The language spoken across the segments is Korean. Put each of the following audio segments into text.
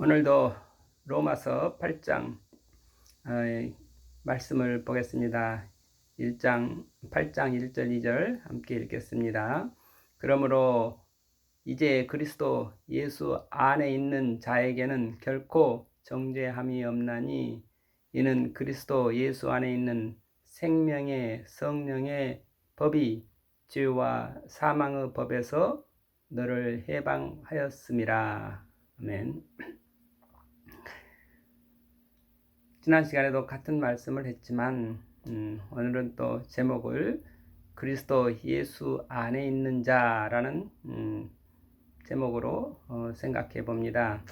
오늘도 로마서 8장 말씀을 보겠습니다. 8장 1절 2절 함께 읽겠습니다. 그러므로 이제 그리스도 예수 안에 있는 자에게는 결코 정죄함이 없나니 이는 그리스도 예수 안에 있는 생명의 성령의 법이 죄와 사망의 법에서 너를 해방하였음이라. 아멘. 지난 시간에도 같은 말씀을 했지만 오늘은 또 제목을 그리스도 예수 안에 있는 자라는 제목으로 생각해 봅니다.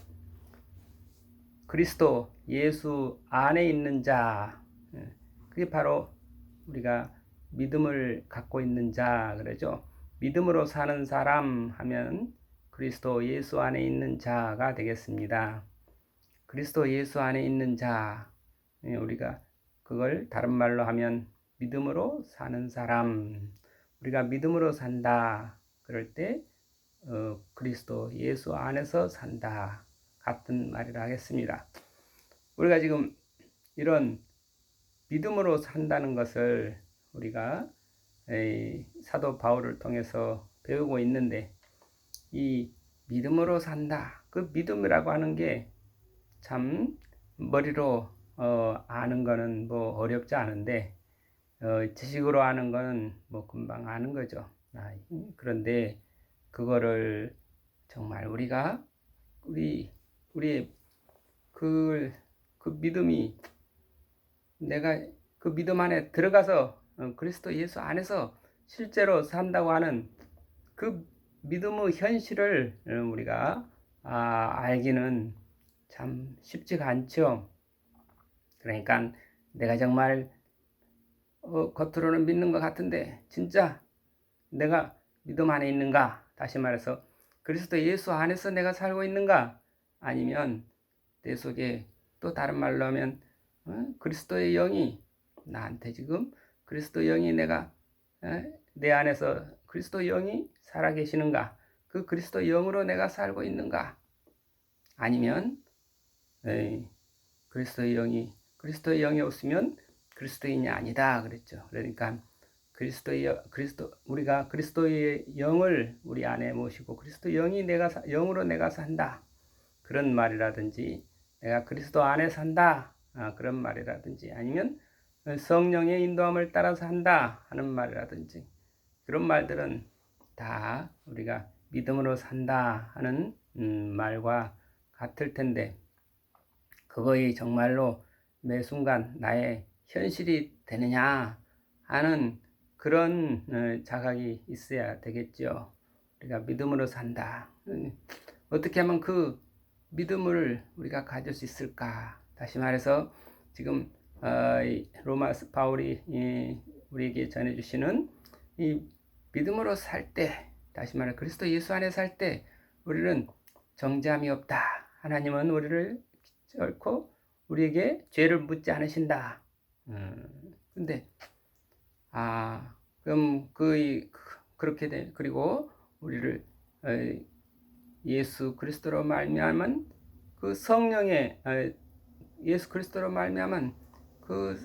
그리스도 예수 안에 있는 자, 그게 바로 우리가 믿음을 갖고 있는 자 그러죠. 믿음으로 사는 사람 하면 그리스도 예수 안에 있는 자가 되겠습니다. 그리스도 예수 안에 있는 자, 우리가 그걸 다른 말로 하면 믿음으로 사는 사람, 우리가 믿음으로 산다 그럴 때 그리스도 예수 안에서 산다 같은 말이라 하겠습니다. 우리가 지금 이런 믿음으로 산다는 것을 우리가 사도 바울을 통해서 배우고 있는데, 이 믿음으로 산다, 그 믿음이라고 하는 게 참 머리로 아는 거는 뭐 어렵지 않은데 지식으로 아는 거는 뭐 금방 아는 거죠. 그런데 그거를 정말 우리가 우리의 그 믿음이, 내가 그 믿음 안에 들어가서 그리스도 예수 안에서 실제로 산다고 하는 그 믿음의 현실을 우리가 알기는 참 쉽지가 않죠. 그러니까 내가 정말 겉으로는 믿는 것 같은데 진짜 내가 믿음 안에 있는가? 다시 말해서 그리스도 예수 안에서 내가 살고 있는가? 아니면 내 속에 또 다른 말로 하면 그리스도의 영이 나한테 지금 그리스도 영이 내 안에서 그리스도 영이 살아계시는가? 그 그리스도 영으로 내가 살고 있는가? 아니면 그리스도의 영이 없으면 그리스도인이 아니다 그랬죠. 그러니까 우리가 그리스도의 영을 우리 안에 모시고 그리스도 영이 영으로 내가 산다 그런 말이라든지, 내가 그리스도 안에 산다 그런 말이라든지, 아니면 성령의 인도함을 따라서 한다 하는 말이라든지, 그런 말들은 다 우리가 믿음으로 산다 하는 말과 같을 텐데, 그거이 정말로 매 순간 나의 현실이 되느냐 하는 그런 자각이 있어야 되겠죠. 우리가 믿음으로 산다. 어떻게 하면 그 믿음을 우리가 가질 수 있을까? 다시 말해서 지금 로마 바울이 우리에게 전해주시는 이 믿음으로 살 때, 다시 말해 그리스도 예수 안에 살 때 우리는 정죄함이 없다. 하나님은 우리를 결코 우리에게 죄를 묻지 않으신다. 근데 그럼 그렇게 돼. 그리고 우리를 예수 그리스도로 말미암은 그 성령의 예수 그리스도로 말미암은 그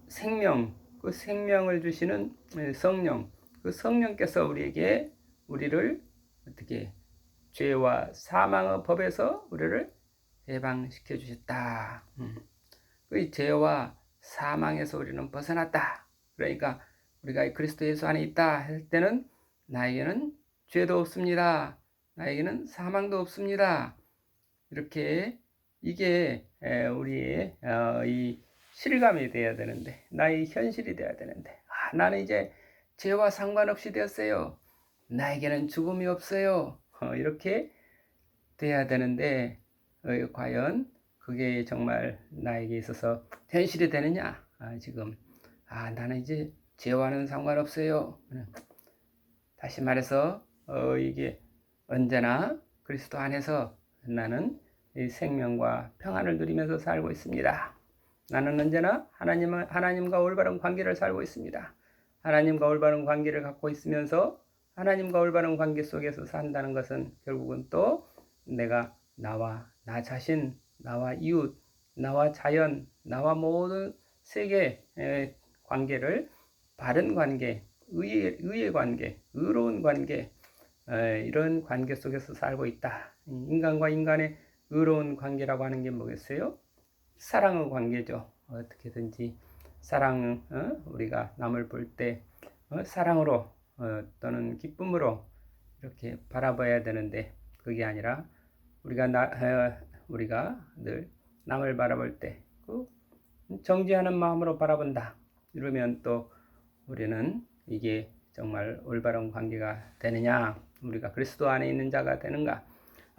생명을 주시는 성령, 그 성령께서 우리를 어떻게 죄와 사망의 법에서 우리를 해방시켜 주셨다. 그 죄와 사망에서 우리는 벗어났다. 그러니까 우리가 그리스도 예수 안에 있다 할 때는 나에게는 죄도 없습니다. 나에게는 사망도 없습니다. 이렇게 이게 우리의 이 실감이 돼야 되는데, 나의 현실이 돼야 되는데, 나는 이제 죄와 상관없이 되었어요. 나에게는 죽음이 없어요. 이렇게 돼야 되는데 과연 그게 정말 나에게 있어서 현실이 되느냐? 지금 나는 이제 죄와는 상관없어요. 다시 말해서 이게 언제나 그리스도 안에서 나는 이 생명과 평안을 누리면서 살고 있습니다. 나는 언제나 하나님과 올바른 관계를 살고 있습니다. 하나님과 올바른 관계를 갖고 있으면서 하나님과 올바른 관계 속에서 산다는 것은 결국은 또 나와 나 자신, 나와 이웃, 나와 자연, 나와 모든 세계 관계를 바른 관계, 의의 관계, 의로운 관계, 이런 관계 속에서 살고 있다. 인간과 인간의 의로운 관계라고 하는 게 뭐겠어요? 사랑의 관계죠. 어떻게든지 우리가 남을 볼 때 사랑으로 또는 기쁨으로 이렇게 바라봐야 되는데 그게 아니라 우리가 늘 남을 바라볼 때 그 정죄하는 마음으로 바라본다. 이러면 또 우리는 이게 정말 올바른 관계가 되느냐? 우리가 그리스도 안에 있는 자가 되는가?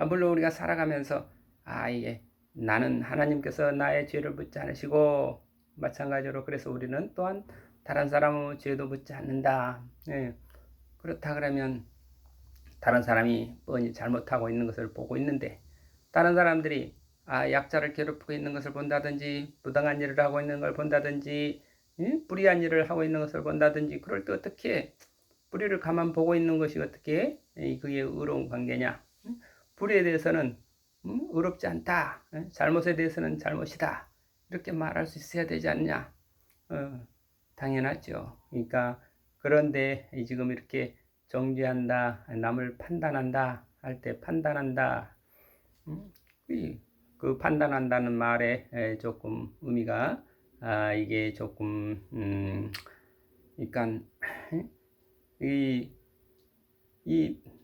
물론 우리가 살아가면서 이게 나는 하나님께서 나의 죄를 묻지 않으시고 마찬가지로 그래서 우리는 또한 다른 사람의 죄도 묻지 않는다. 예. 그렇다 그러면 다른 사람이 뻔히 잘못하고 있는 것을 보고 있는데 다른 사람들이 약자를 괴롭히고 있는 것을 본다든지 부당한 일을 하고 있는 걸 본다든지 불의한 일을 하고 있는 것을 본다든지 그럴 때 어떻게 불의를 가만 보고 있는 것이 어떻게 그게 의로운 관계냐? 불의에 대해서는 의롭지 않다. 잘못에 대해서는 잘못이다. 이렇게 말할 수 있어야 되지 않냐? 당연하죠. 그러니까 그런데 지금 이렇게 정죄한다, 남을 판단한다 할 때 판단한다. 그 판단한다는 말에 조금 의미가 이게 조금 그러니까 이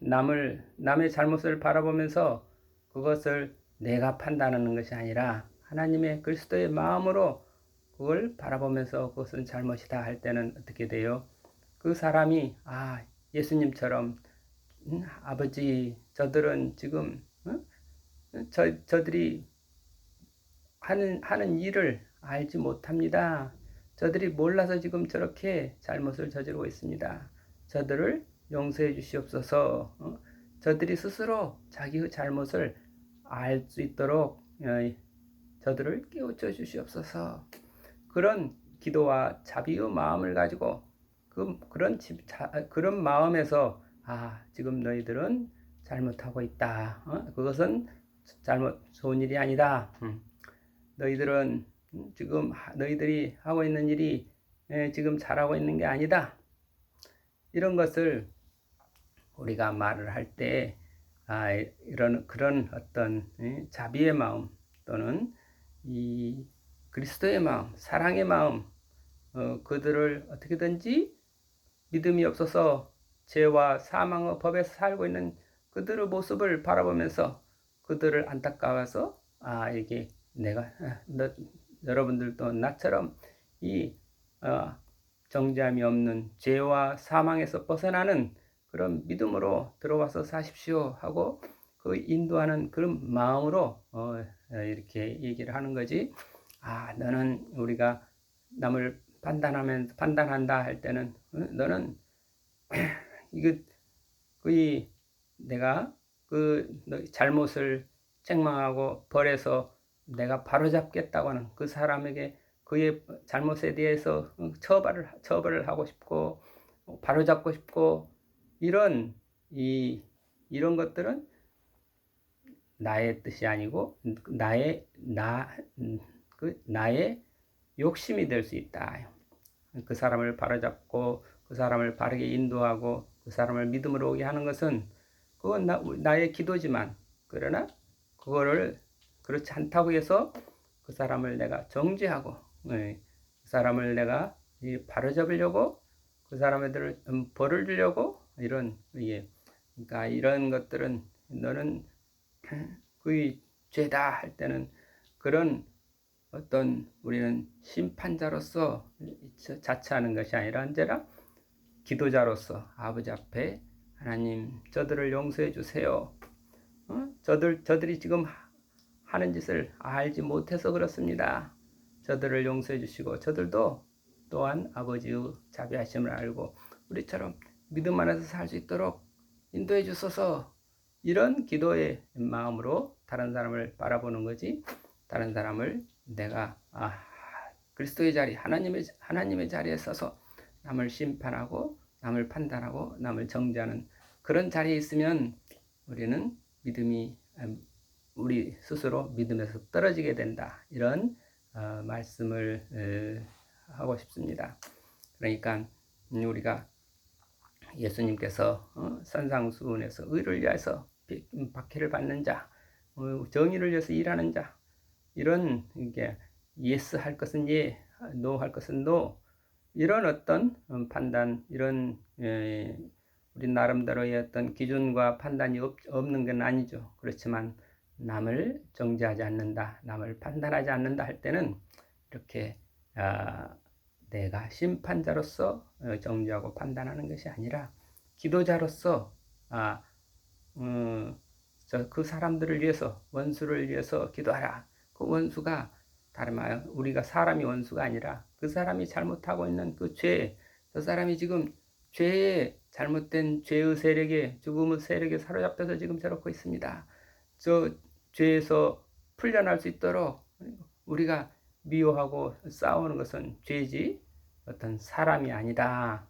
남의 잘못을 바라보면서 그것을 내가 판단하는 것이 아니라 하나님의 그리스도의 마음으로 그걸 바라보면서 그것은 잘못이다 할 때는 어떻게 돼요? 그 사람이 예수님처럼 아버지 저들은 지금 저들이 하는 일을 알지 못합니다. 저들이 몰라서 지금 저렇게 잘못을 저지르고 있습니다. 저들을 용서해 주시옵소서. 저들이 스스로 자기의 잘못을 알 수 있도록 저들을 깨우쳐 주시옵소서. 그런 기도와 자비의 마음을 가지고 그런 마음에서 지금 너희들은 잘못하고 있다. 그것은 좋은 일이 아니다. 너희들은 지금 너희들이 하고 있는 일이 지금 잘하고 있는 게 아니다. 이런 것을 우리가 말을 할 때 그런 어떤 자비의 마음 또는 이 그리스도의 마음, 사랑의 마음, 그들을 어떻게든지 믿음이 없어서 죄와 사망의 법에서 살고 있는 그들의 모습을 바라보면서 그들을 안타까워서 이게 내가 여러분들도 나처럼 이 정죄함이 없는 죄와 사망에서 벗어나는 그런 믿음으로 들어와서 사십시오 하고 그 인도하는 그런 마음으로 이렇게 얘기를 하는 거지. 너는 우리가 남을 판단한다 할 때는 너는 이거 내가 너 잘못을 책망하고 벌해서 내가 바로잡겠다고 하는 그 사람에게 그의 잘못에 대해서 처벌을 하고 싶고 바로잡고 싶고 이런 것들은 나의 뜻이 아니고 나의 욕심이 될 수 있다. 그 사람을 바로잡고 그 사람을 바르게 인도하고 그 사람을 믿음으로 오게 하는 것은 그건 나의 기도지만 그러나 그거를 그렇지 않다고 해서 그 사람을 내가 정죄하고 그 사람을 내가 바로잡으려고 그 사람들을 벌을 주려고 그러니까 이런 것들은 너는 그의 죄다 할 때는 그런 어떤 우리는 심판자로서 자처하는 것이 아니라 언제나 기도자로서 아버지 앞에 하나님 저들을 용서해 주세요. 저들이 지금 하는 짓을 알지 못해서 그렇습니다. 저들을 용서해 주시고 저들도 또한 아버지의 자비하심을 알고 우리처럼 믿음 안에서 살 수 있도록 인도해 주소서. 이런 기도의 마음으로 다른 사람을 바라보는 거지. 다른 사람을 내가 그리스도의 자리, 하나님의 자리에 서서 남을 심판하고 남을 판단하고 남을 정죄하는 그런 자리에 있으면 우리는 믿음이 우리 스스로 믿음에서 떨어지게 된다. 이런 말씀을 하고 싶습니다. 그러니까 우리가 예수님께서 산상수훈에서 의를 위해서 박해를 받는 자, 정의를 위해서 일하는 자, 이런 게 예스 할 것은 예, 노 할 것은 노, 이런 어떤 판단, 이런 우리 나름대로의 어떤 기준과 판단이 없는 건 아니죠. 그렇지만 남을 정죄하지 않는다, 남을 판단하지 않는다 할 때는 이렇게 내가 심판자로서 정죄하고 판단하는 것이 아니라 기도자로서 그 사람들을 위해서, 원수를 위해서 기도하라. 그 원수가 다름 아니라 우리가 사람이 원수가 아니라 그 사람이 잘못하고 있는 그 죄, 저 사람이 지금 죄에 잘못된 죄의 세력에, 죽음의 세력에 사로잡혀서 지금 저렇게 있습니다. 저 죄에서 풀려날 수 있도록 우리가 미워하고 싸우는 것은 죄지 어떤 사람이 아니다.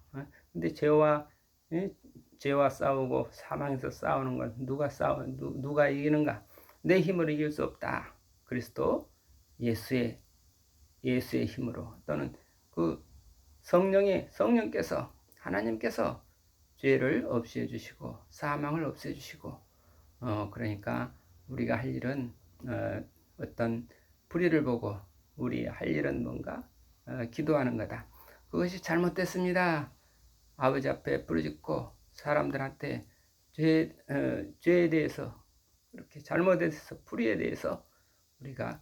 근데 죄와 싸우고 사망에서 싸우는 건 누가 이기는가? 내 힘으로 이길 수 없다. 그리스도 예수의 힘으로, 또는 그 성령께서, 하나님께서 죄를 없애해 주시고 사망을 없애해 주시고, 그러니까 우리가 할 일은 어떤 불의를 보고 우리 할 일은 뭔가 기도하는 거다. 그것이 잘못됐습니다. 아버지 앞에 부르짖고 사람들한테 죄에 대해서, 이렇게 잘못해서 불의에 대해서 우리가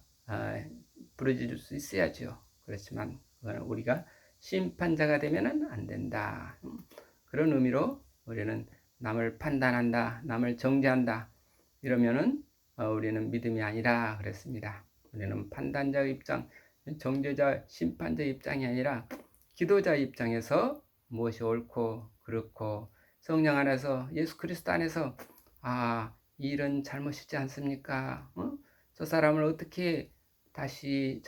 부르짖을 수 있어야죠. 그렇지만 우리가 심판자가 되면은 안 된다. 그런 의미로 우리는 남을 판단한다, 남을 정죄한다, 이러면은 우리는 믿음이 아니라 그랬습니다. 우리는 판단자 입장, 정죄자, 심판자 입장이 아니라 기도자 입장에서 무엇이 옳고 그렇고, 성령 안에서, 예수 그리스도 안에서 이 일은 잘못이지 않습니까? 저 사람을 어떻게 다시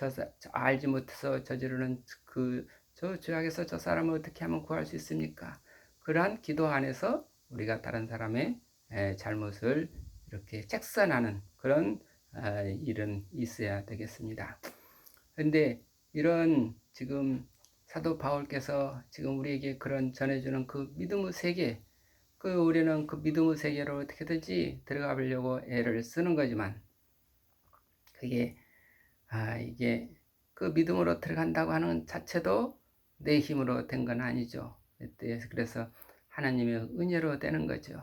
알지 못해서 저지르는 저 죄악에서 저 사람을 어떻게 하면 구할 수 있습니까? 그러한 기도 안에서 우리가 다른 사람의 잘못을 이렇게 책선하는 그런 일은 있어야 되겠습니다. 그런데 이런 지금 사도 바울께서 지금 우리에게 그런 전해주는 그 믿음의 세계, 우리는 그 믿음의 세계로 어떻게든지 들어가 보려고 애를 쓰는 거지만, 그게 이게 그 믿음으로 들어간다고 하는 자체도 내 힘으로 된 건 아니죠. 그래서 하나님의 은혜로 되는 거죠.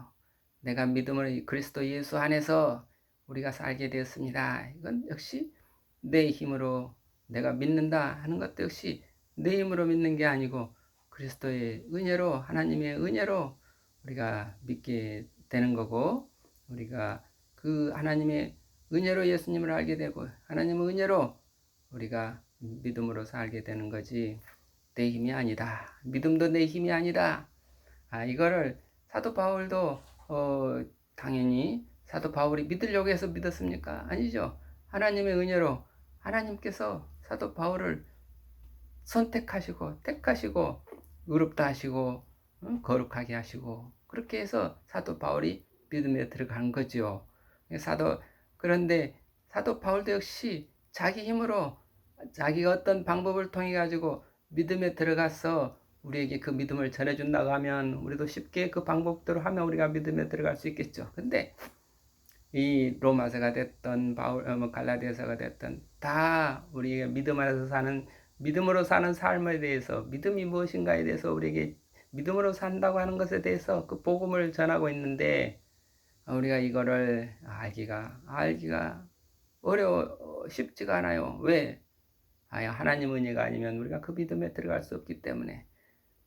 내가 믿음으로 그리스도 예수 안에서 우리가 살게 되었습니다. 이건 역시 내 힘으로, 내가 믿는다 하는 것도 역시 내 힘으로 믿는 게 아니고 그리스도의 은혜로, 하나님의 은혜로 우리가 믿게 되는 거고, 우리가 그 하나님의 은혜로 예수님을 알게 되고 하나님의 은혜로 우리가 믿음으로 살게 되는 거지 내 힘이 아니다. 믿음도 내 힘이 아니다. 이거를 사도 바울도 당연히 사도 바울이 믿으려고 해서 믿었습니까? 아니죠. 하나님의 은혜로 하나님께서 사도 바울을 선택하시고 택하시고 의롭다 하시고 거룩하게 하시고, 그렇게 해서 사도 바울이 믿음에 들어간 거죠. 그런데 사도 바울도 역시 자기 힘으로, 자기가 어떤 방법을 통해 가지고 믿음에 들어가서 우리에게 그 믿음을 전해준다고 하면 우리도 쉽게 그 방법대로 하면 우리가 믿음에 들어갈 수 있겠죠. 근데 이 로마서가 됐던 갈라디아서가 됐던 다 우리가 믿음 안에서 사는, 믿음으로 사는 삶에 대해서, 믿음이 무엇인가에 대해서 우리에게 믿음으로 산다고 하는 것에 대해서 그 복음을 전하고 있는데, 우리가 이거를 알기가 쉽지가 않아요. 왜? 하나님 은혜가 아니면 우리가 그 믿음에 들어갈 수 없기 때문에.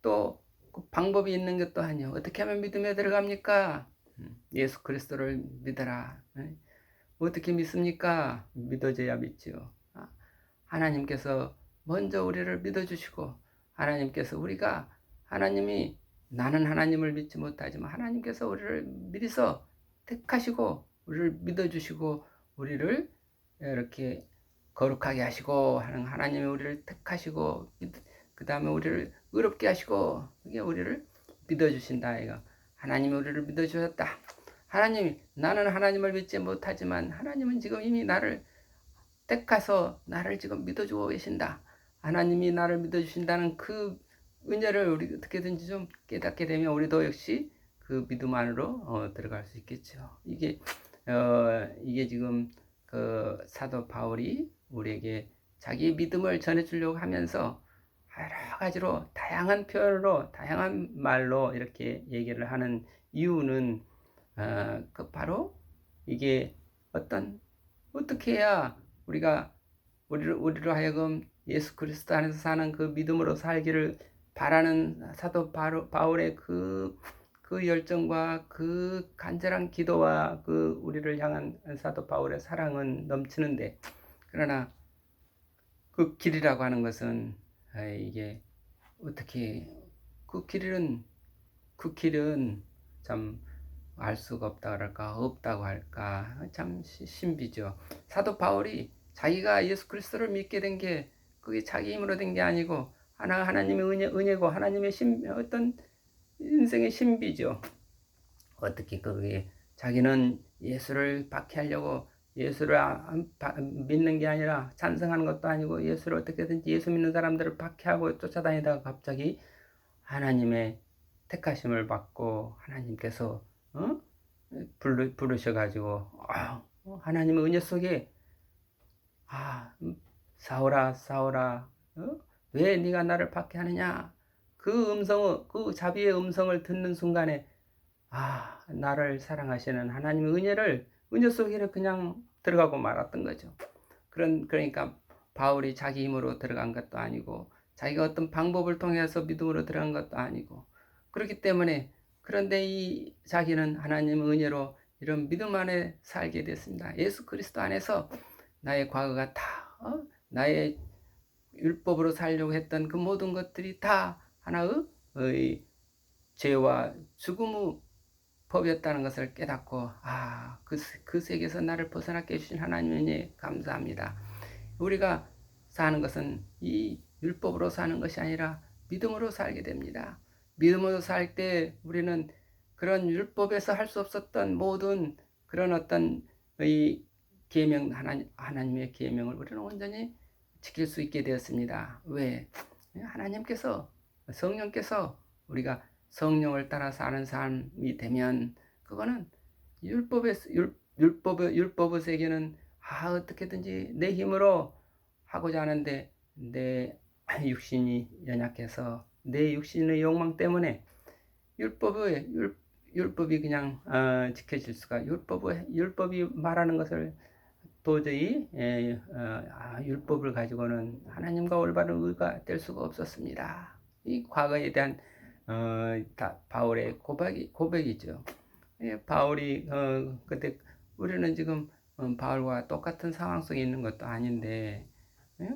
또 그 방법이 있는 것도 아니요. 어떻게 하면 믿음에 들어갑니까? 예수 그리스도를 믿어라. 어떻게 믿습니까? 믿어져야 믿지요. 하나님께서 먼저 우리를 믿어주시고, 하나님께서 하나님이, 나는 하나님을 믿지 못하지만 하나님께서 우리를 미리서 택하시고 우리를 믿어주시고 우리를 이렇게 거룩하게 하시고 하는, 하나님이 우리를 택하시고 그 다음에 우리를 의롭게 하시고, 그게 우리를 믿어주신다. 이거 하나님이 우리를 믿어주셨다. 하나님, 나는 하나님을 믿지 못하지만 하나님은 지금 이미 나를 택하서 나를 지금 믿어주고 계신다. 하나님이 나를 믿어주신다는 그 은혜를 우리 어떻게든지 좀 깨닫게 되면 우리도 역시 그 믿음 안으로 들어갈 수 있겠죠. 이게 지금 그 사도 바울이 우리에게 자기 믿음을 전해주려고 하면서 여러 가지로 다양한 표현으로 다양한 말로 이렇게 얘기를 하는 이유는 그 바로 이게 어떻게 해야 우리로 하여금 예수 그리스도 안에서 사는 그 믿음으로 살기를 바라는 사도 바울의 그 열정과 그 간절한 기도와 그 우리를 향한 사도 바울의 사랑은 넘치는데, 그러나 그 길이라고 하는 것은 이게 어떻게 그 길은 참 알 수가 없다 그럴까, 없다고 할까, 참 신비죠. 사도 바울이 자기가 예수 그리스도를 믿게 된 게 그게 자기 힘으로 된 게 아니고 하나님의 은혜고 하나님의 어떤 인생의 신비죠. 어떻게 그게 자기는 예수를 박해하려고 예수를 믿는 게 아니라 찬성하는 것도 아니고 예수를 어떻게든지 예수 믿는 사람들을 박해하고 쫓아다니다가 갑자기 하나님의 택하심을 받고 하나님께서 부르셔가지고 하나님의 은혜 속에 사울아 사울아 왜 네가 나를 박해하느냐, 그 자비의 음성을 듣는 순간에 나를 사랑하시는 하나님의 은혜 속에 그냥 들어가고 말았던 거죠. 그러니까 바울이 자기 힘으로 들어간 것도 아니고 자기가 어떤 방법을 통해서 믿음으로 들어간 것도 아니고, 그렇기 때문에 그런데 이 자기는 하나님의 은혜로 이런 믿음 안에 살게 됐습니다. 예수 그리스도 안에서 나의 과거가 다 나의 율법으로 살려고 했던 그 모든 것들이 다 하나의 죄와 죽음의 법이었다는 것을 깨닫고 그 세계에서 나를 벗어나게 해주신 하나님에 감사합니다. 우리가 사는 것은 이 율법으로 사는 것이 아니라 믿음으로 살게 됩니다. 믿음으로 살 때 우리는 그런 율법에서 할 수 없었던 모든 그런 어떤 이 계명, 하나님의 계명을 우리는 온전히 지킬 수 있게 되었습니다. 왜? 하나님께서, 성령께서 우리가 성령을 따라 사는 삶이 되면 그거는 율법의 세계는 어떻게든지 내 힘으로 하고자 하는데 내 육신이 연약해서 내 육신의 욕망 때문에 율법이 그냥 지켜질 수가, 율법이 말하는 것을 도저히 율법을 가지고는 하나님과 올바른 의가 될 수가 없었습니다. 이 과거에 대한 바울의 고백이죠. 바울이 그때 우리는 지금 바울과 똑같은 상황 속에 있는 것도 아닌데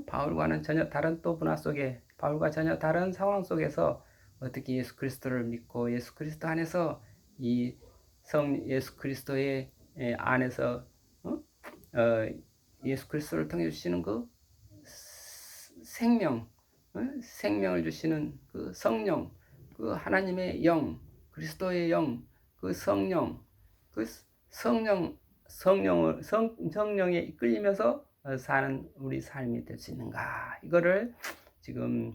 바울과는 전혀 다른 또 문화 속에, 바울과 전혀 다른 상황 속에서 어떻게 예수 그리스도를 믿고 예수 그리스도 안에서 예수 그리스도의 안에서 예수 그리스도를 통해 주시는 그 생명을 주시는 그 성령, 그 하나님의 영, 그리스도의 영, 그 성령, 성령에 이끌리면서 사는 우리 삶이 될 수 있는가, 이거를 지금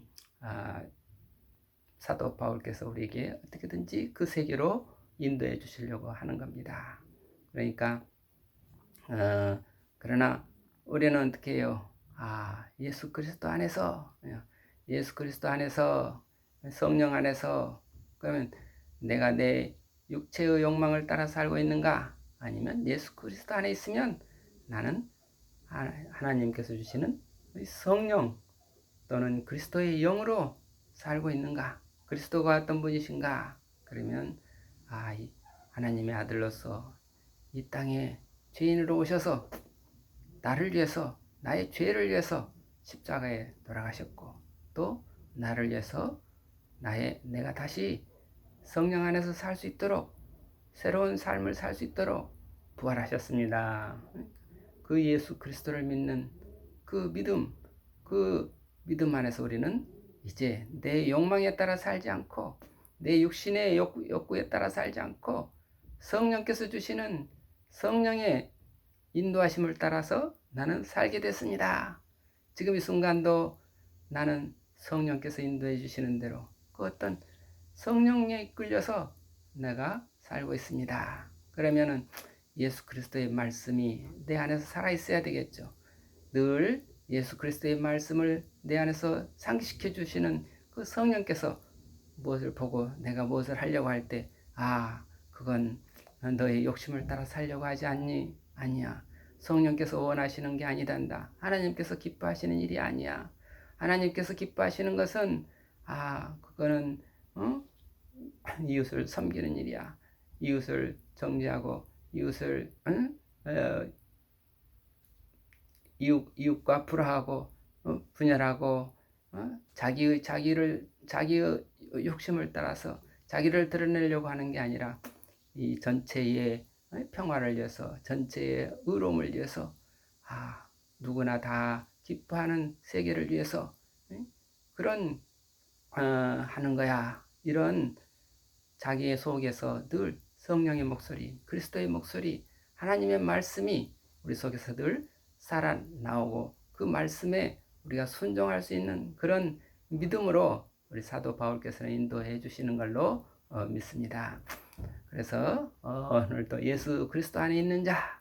사도 바울께서 우리에게 어떻게든지 그 세계로 인도해 주시려고 하는 겁니다. 그러니까 그러나 우리는 어떻게 해요? 예수 그리스도 안에서, 성령 안에서, 그러면 내가 내 육체의 욕망을 따라 살고 있는가? 아니면 예수 그리스도 안에 있으면 나는 하나님께서 주시는 성령 또는 그리스도의 영으로 살고 있는가? 그리스도가 어떤 분이신가? 그러면 하나님의 아들로서 이 땅에 죄인으로 오셔서 나를 위해서, 나의 죄를 위해서 십자가에 돌아가셨고, 또 나를 위해서 내가 다시 성령 안에서 살 수 있도록, 새로운 삶을 살 수 있도록 부활하셨습니다. 그 예수 그리스도를 믿는 그 믿음 안에서 우리는 이제 내 욕망에 따라 살지 않고 내 육신의 욕구에 따라 살지 않고 성령께서 주시는 성령의 인도하심을 따라서 나는 살게 됐습니다. 지금 이 순간도 나는 성령께서 인도해 주시는 대로 그 어떤 성령에 이끌려서 내가 살고 있습니다. 그러면은 예수 그리스도의 말씀이 내 안에서 살아 있어야 되겠죠. 늘 예수 그리스도의 말씀을 내 안에서 상기시켜 주시는 그 성령께서 무엇을 보고 내가 무엇을 하려고 할 때, 그건 너의 욕심을 따라 살려고 하지 않니? 아니야. 성령께서 원하시는 게 아니단다. 하나님께서 기뻐하시는 일이 아니야. 하나님께서 기뻐하시는 것은 그거는 이웃을 섬기는 일이야. 이웃을 정죄하고 이웃을 이웃과 불화하고 분열하고 자기의 욕심을 따라서 자기를 드러내려고 하는 게 아니라 이 전체의 평화를 위해서, 전체의 의로움을 위해서, 누구나 다 기뻐하는 세계를 위해서 그런 하는 거야. 이런 자기의 속에서 늘 성령의 목소리, 그리스도의 목소리, 하나님의 말씀이 우리 속에서 늘 살아나오고 그 말씀에 우리가 순종할 수 있는 그런 믿음으로 우리 사도 바울께서는 인도해 주시는 걸로 믿습니다. 그래서 오늘도 예수 그리스도 안에 있는 자,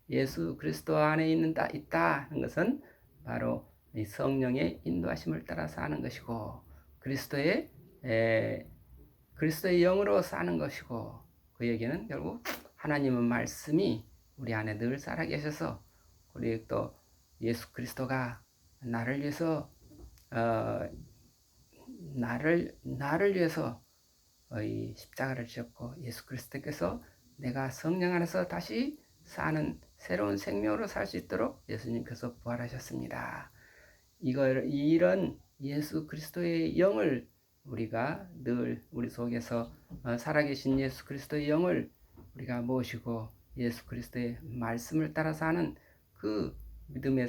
예수 그리스도 안에 있다 하는 것은 바로 이 성령의 인도하심을 따라 사는 것이고 그리스도의 영으로 사는 것이고 그 얘기는 결국 하나님의 말씀이 우리 안에 늘 살아계셔서 우리 또 예수 그리스도가 나를 위해서 나를 위해서 이 십자가를 지었고 예수 그리스도께서 내가 성령 안에서 다시 사는 새로운 생명으로 살 수 있도록 예수님께서 부활하셨습니다. 이런 예수 그리스도의 영을 우리가 늘 우리 속에서 살아계신 예수 그리스도의 영을 우리가 모시고 예수 그리스도의 말씀을 따라 사는 그 믿음의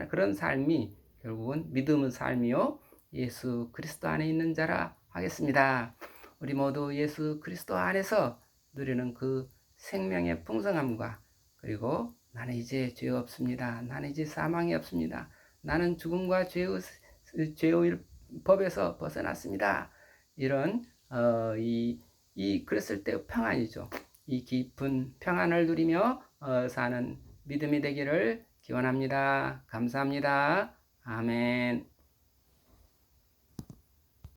그런 삶이 결국은 믿음의 삶이요 예수 그리스도 안에 있는 자라 하겠습니다. 우리 모두 예수 그리스도 안에서 누리는 그 생명의 풍성함과 그리고 나는 이제 죄 없습니다. 나는 이제 사망이 없습니다. 나는 죽음과 죄의 법에서 벗어났습니다. 이런 그랬을 때 평안이죠. 이 깊은 평안을 누리며 사는 믿음이 되기를 기원합니다. 감사합니다. 아멘.